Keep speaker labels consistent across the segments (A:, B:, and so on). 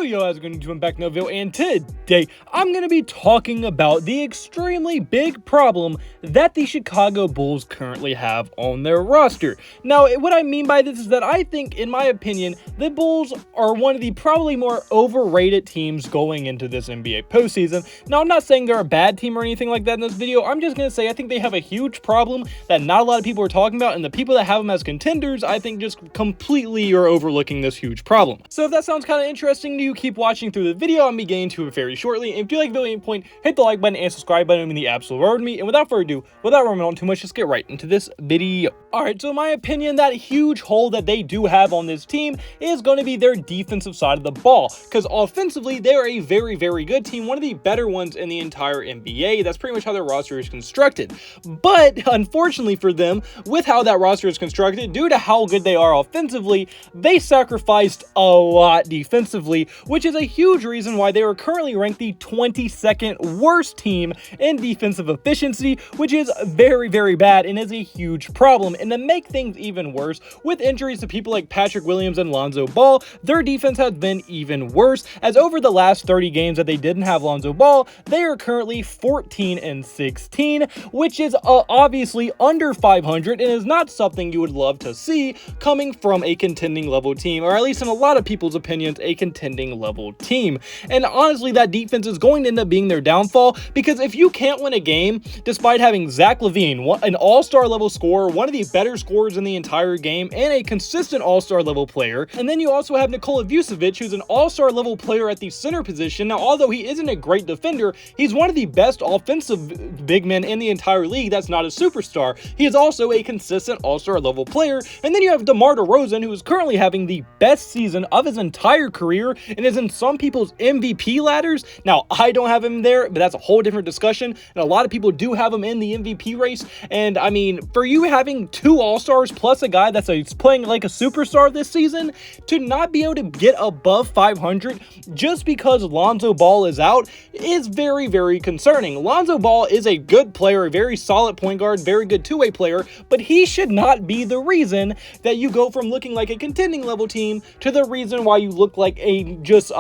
A: Yo, how's it going to back Noville, and today I'm going to be talking about the extremely big problem that the Chicago Bulls currently have on their roster. Now, what I mean by this is that I think, in my opinion, the Bulls are one of the probably more overrated teams going into this NBA postseason. Now, I'm not saying they're a bad team or anything like that in this video. I'm just going to say I think they have a huge problem that not a lot of people are talking about, and the people that have them as contenders, I think, just completely are overlooking this huge problem. So if that sounds kind of interesting to you, keep watching through the video. I'm beginning to it very shortly. And if you like the video point, hit the like button and subscribe button. I mean the absolute world to me. And without further ado, without rambling on too much, just get right into this video. Alright, so in my opinion, that huge hole that they do have on this team is going to be their defensive side of the ball. Because offensively, they're a very, very good team. One of the better ones in the entire NBA. That's pretty much how their roster is constructed. But unfortunately for them, with how that roster is constructed, due to how good they are offensively, they sacrificed a lot defensively, which is a huge reason why they are currently ranked the 22nd worst team in defensive efficiency, which is very, very bad and is a huge problem. And to make things even worse, with injuries to people like Patrick Williams and Lonzo Ball, their defense has been even worse, as over the last 30 games that they didn't have Lonzo Ball, they are currently 14-16, which is obviously under 500 and is not something you would love to see coming from a contending level team, or at least in a lot of people's opinions, a contending level team. And honestly, that defense is going to end up being their downfall, because if you can't win a game despite having Zach LaVine, an all-star level scorer, one of the better scorers in the entire game, and a consistent all-star level player, and then you also have Nikola Vucevic, who's an all-star level player at the center position. Now, although he isn't a great defender, he's one of the best offensive big men in the entire league. That's not a superstar. He is also a consistent all-star level player. And then you have DeMar DeRozan, who is currently having the best season of his entire career and is in some people's MVP ladders. Now, I don't have him there, but that's a whole different discussion. And a lot of people do have him in the MVP race. And I mean, for you having two all-stars plus a guy that's playing like a superstar this season, to not be able to get above 500 just because Lonzo Ball is out is very, very concerning. Lonzo Ball is a good player, a very solid point guard, very good two-way player, but he should not be the reason that you go from looking like a contending level team to the reason why you look like a just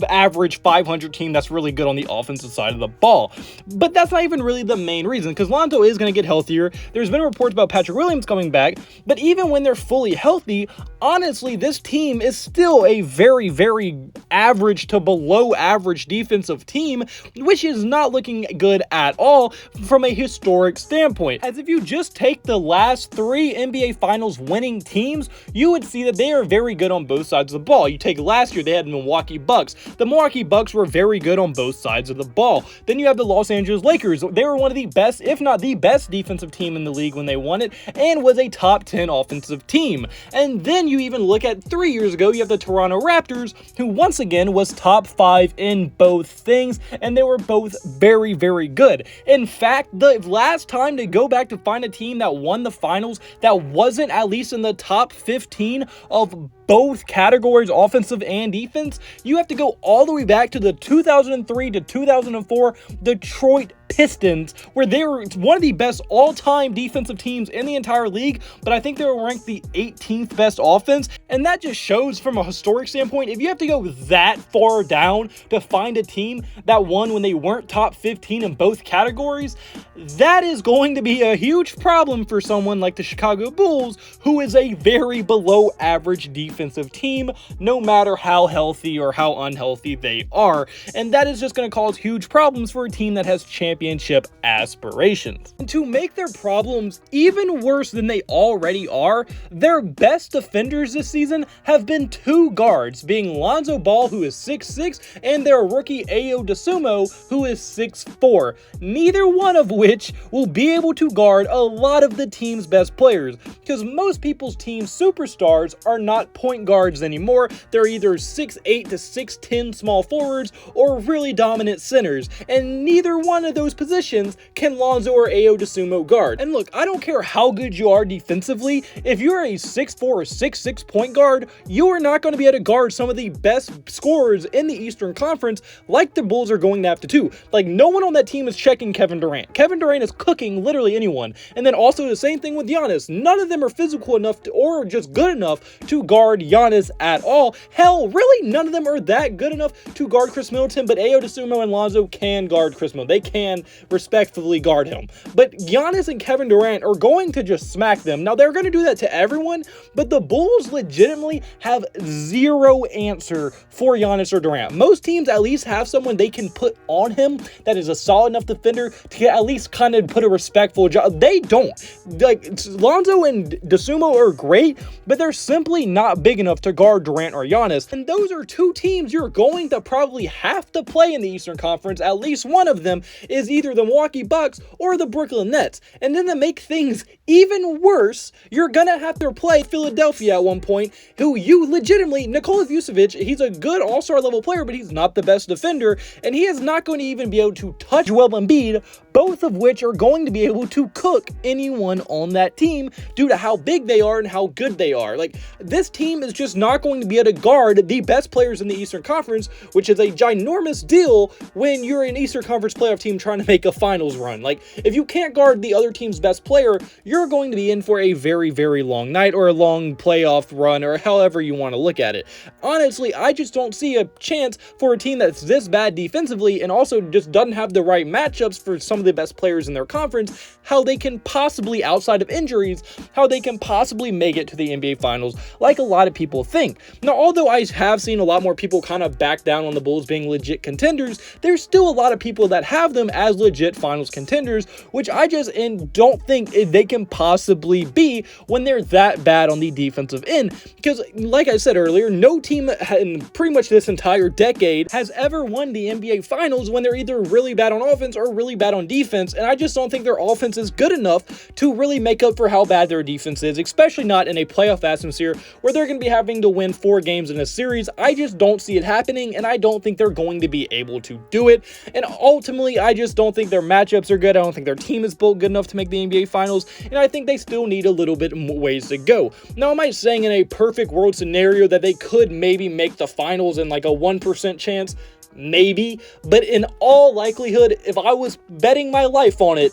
A: average 500 team that's really good on the offensive side of the ball. But that's not even really the main reason, because Lonzo is going to get healthier. There's been reports about Patrick Williams coming back, but even when they're fully healthy, honestly, this team is still a very, very average to below average defensive team, which is not looking good at all from a historic standpoint. As if you just take the last three NBA Finals winning teams, you would see that they are very good on both sides of the ball. You take last year, they had Milwaukee Bucks. The Milwaukee Bucks were very good on both sides of the ball. Then you have the Los Angeles Lakers. They were one of the best, if not the best defensive team in the league when they won it, and was a top 10 offensive team. And then you even look at 3 years ago, you have the Toronto Raptors, who once again was top 5 in both things, and they were both very, very good. In fact, the last time to go back to find a team that won the finals that wasn't at least in the top 15 of both categories, offensive and defense, you have to go all the way back to the 2003 to 2004 Detroit Pistons, where they were one of the best all-time defensive teams in the entire league, but I think they were ranked the 18th best offense. And that just shows, from a historic standpoint, if you have to go that far down to find a team that won when they weren't top 15 in both categories, that is going to be a huge problem for someone like the Chicago Bulls, who is a very below average defensive team, no matter how healthy or how unhealthy they are. And that is just going to cause huge problems for a team that has championship aspirations. And to make their problems even worse than they already are, their best defenders this season have been two guards, being Lonzo Ball, who is 6'6", and their rookie Dussumo, who is 6'4", neither one of which will be able to guard a lot of the team's best players, because most people's team's superstars are not point guards anymore. They're either 6'8" to 6'10" small forwards or really dominant centers, and neither one of those those positions can Lonzo or Dussumo guard? And look, I don't care how good you are defensively, if you're a 6'4" or 6'6" point guard, you are not going to be able to guard some of the best scorers in the Eastern Conference like the Bulls are going to have to do. Like, no one on that team is checking Kevin Durant. Kevin Durant is cooking literally anyone. And then also the same thing with Giannis. None of them are physical enough to, or just good enough to guard Giannis at all. Hell, really, none of them are that good enough to guard Chris Middleton, but Dussumo and Lonzo can guard Chris Middleton. They can respectfully guard him. But Giannis and Kevin Durant are going to just smack them. Now, they're going to do that to everyone, but the Bulls legitimately have zero answer for Giannis or Durant. Most teams at least have someone they can put on him that is a solid enough defender to at least kind of put a respectful job. They don't. Like, Lonzo and Dussumo are great, but they're simply not big enough to guard Durant or Giannis. And those are two teams you're going to probably have to play in the Eastern Conference. At least one of them is either the Milwaukee Bucks or the Brooklyn Nets. And then to make things even worse, you're gonna have to play Philadelphia at one point, who you legitimately, Nikola Vucevic, he's a good all-star level player, but he's not the best defender, and he is not going to even be able to touch Joel Embiid, both of which are going to be able to cook anyone on that team due to how big they are and how good they are. Like, this team is just not going to be able to guard the best players in the Eastern Conference, which is a ginormous deal when you're an Eastern Conference playoff team trying to make a finals run. Like, if you can't guard the other team's best player, you're going to be in for a very, very long night or a long playoff run, or however you want to look at it. Honestly, I just don't see a chance for a team that's this bad defensively and also just doesn't have the right matchups for some of the best players in their conference, how they can possibly, outside of injuries, how they can possibly make it to the NBA Finals like a lot of people think. Now, although I have seen a lot more people kind of back down on the Bulls being legit contenders, there's still a lot of people that have them as legit Finals contenders, which I just don't think they can possibly be when they're that bad on the defensive end. Because, like I said earlier, no team in pretty much this entire decade has ever won the NBA Finals when they're either really bad on offense or really bad on defense, and I just don't think their offense is good enough to really make up for how bad their defense is, especially not in a playoff atmosphere where they're going to be having to win 4 games in a series. I just don't see it happening, and I don't think they're going to be able to do it. And ultimately, I just don't think their matchups are good. I don't think their team is built good enough to make the NBA Finals, and I think they still need a little bit more ways to go. Now, am I saying in a perfect world scenario that they could maybe make the finals in like a 1% chance? Maybe, but in all likelihood, if I was betting my life on it,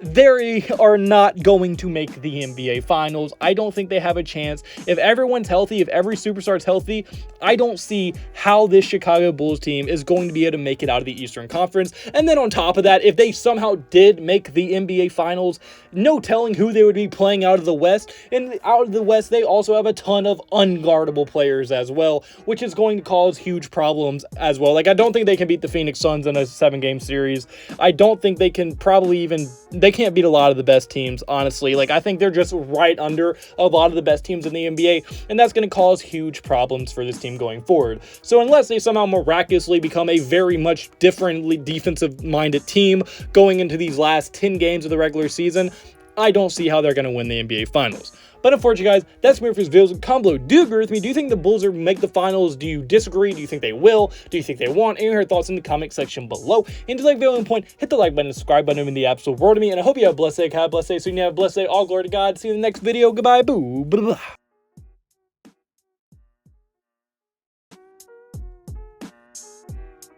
A: they are not going to make the NBA Finals. I don't think they have a chance. If everyone's healthy, if every superstar is healthy, I don't see how this Chicago Bulls team is going to be able to make it out of the Eastern Conference. And then on top of that, if they somehow did make the NBA Finals, no telling who they would be playing out of the West. And out of the West, they also have a ton of unguardable players as well, which is going to cause huge problems as well. Like, I don't think they can beat the Phoenix Suns in a 7-game series. I don't think they can probably even... They can't beat a lot of the best teams, honestly. Like, I think they're just right under a lot of the best teams in the NBA, and that's going to cause huge problems for this team going forward. So unless they somehow miraculously become a very much differently defensive-minded team going into these last 10 games of the regular season, I don't see how they're going to win the NBA Finals. But unfortunately, guys, that's me for this video. Comment below. Do you agree with me? Do you think the Bulls will make the finals? Do you disagree? Do you think they will? Do you think they won't? And your thoughts in the comment section below. And to like the video point, hit the like button, subscribe button, and the absolute world to me. And I hope you have a blessed day. Have a blessed day. So you have a blessed day. All glory to God. See you in the next video. Goodbye. Boo. Blah, blah.